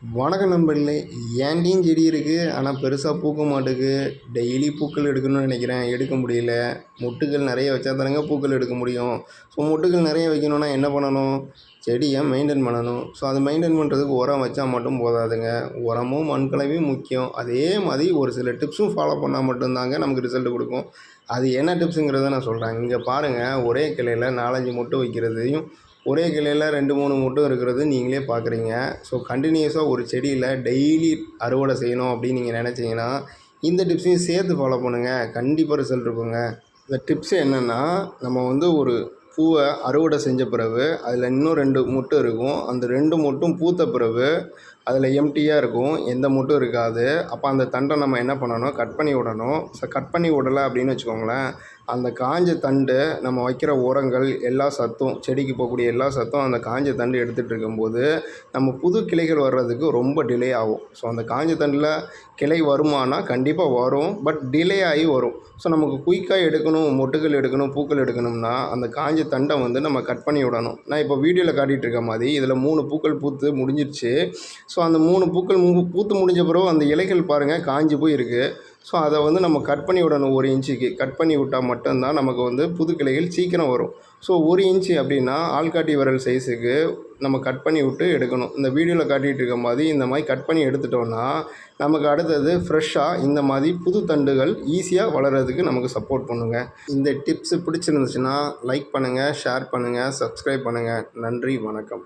வணக்கம் நண்பர்களே. என்கிட்டயும் செடி இருக்குது, ஆனால் பெருசாக பூக்க மாட்டுக்கு. டெய்லி பூக்கள் எடுக்கணும்னு நினைக்கிறேன், எடுக்க முடியல. மொட்டுக்கள் நிறைய வச்சா தானங்க பூக்கள் எடுக்க முடியும். ஸோ மொட்டுக்கள் நிறைய வைக்கணும்னா என்ன பண்ணணும்? செடியை மெயின்டைன் பண்ணணும். ஸோ அதை மெயின்டைன் பண்ணுறதுக்கு உரம் வச்சா மட்டும் போதாதுங்க. உரமும் மண்கலவையும் முக்கியம். அதே மாதிரி ஒரு சில டிப்ஸும் ஃபாலோ பண்ணால் மட்டும்தாங்க நமக்கு ரிசல்ட் கொடுக்கும். அது என்ன டிப்ஸுங்கிறத நான் சொல்கிறேன். இங்கே பாருங்கள், ஒரே கிளையில் 4-5 மொட்டு வைக்கிறதையும் ஒரே கிளையில் 2-3 மொட்டும் இருக்கிறது நீங்களே பார்க்குறீங்க. ஸோ கண்டினியூஸாக ஒரு செடியில் டெய்லி அறுவடை செய்யணும் அப்படின்னு நீங்கள் நினச்சிங்கன்னா இந்த டிப்ஸையும் சேர்த்து ஃபாலோ பண்ணுங்கள். கண்டிப்பாக ரிசல்ட் இருக்குங்க. இந்த டிப்ஸ் என்னென்னா, நம்ம ஒரு பூவை அறுவடை செஞ்ச பிறகு அதில் இன்னும் 2 மொட்டு இருக்கும். அந்த 2 மொட்டும் பூத்த பிறகு அதில் எம்டியாக இருக்கும், எந்த மொட்டும் இருக்காது. அப்போ அந்த தண்டை நம்ம என்ன பண்ணணும்? கட் பண்ணி விடணும். ஸோ கட் பண்ணி விடலை அப்படின்னு வச்சுக்கோங்களேன், அந்த காஞ்ச தண்டு நம்ம வைக்கிற உரங்கள் எல்லா சத்தும், செடிக்கு போகக்கூடிய எல்லா சத்தும் அந்த காஞ்ச தண்டு எடுத்துகிட்டு இருக்கும்போது நம்ம புது கிளைகள் வர்றதுக்கு ரொம்ப டிலே ஆகும். ஸோ அந்த காஞ்ச தண்டில் கிளை வருமானா கண்டிப்பாக வரும், பட் டிலே ஆகி வரும். ஸோ நமக்கு குயிக்காக எடுக்கணும், மொட்டுகள் எடுக்கணும், பூக்கள் எடுக்கணும்னா அந்த காஞ்ச தண்டை நம்ம கட் பண்ணி விடணும். நான் இப்போ வீடியோவில் காட்டிகிட்டு இருக்க மாதிரி இதில் 3 பூக்கள் பூத்து முடிஞ்சிருச்சு. ஸோ அந்த 3 பூக்கள் பூத்து முடிஞ்ச பிறகு அந்த இலைகள் பாருங்கள் காஞ்சி போய் இருக்குது. ஸோ அதை நம்ம கட் பண்ணி விடணும். 1 இன்ச்சுக்கு கட் பண்ணி விட்டால் மட்டும்தான் நமக்கு புது கிளைகள் சீக்கிரம் வரும். ஸோ 1 இன்ச்சு அப்படின்னா ஆள்காட்டி விரல் சைஸுக்கு நம்ம கட் பண்ணி விட்டு எடுக்கணும். இந்த வீடியோவில் காட்டிகிட்டு இருக்க மாதிரி இந்த மாதிரி கட் பண்ணி எடுத்துட்டோன்னா நமக்கு அடுத்தது ஃப்ரெஷ்ஷாக இந்த மாதிரி புது தண்டுகள் ஈஸியாக வளர்கிறதுக்கு நமக்கு சப்போர்ட் பண்ணுங்க. இந்த டிப்ஸு பிடிச்சிருந்துச்சுன்னா லைக் பண்ணுங்கள், ஷேர் பண்ணுங்கள், சப்ஸ்கிரைப் பண்ணுங்கள். நன்றி, வணக்கம்.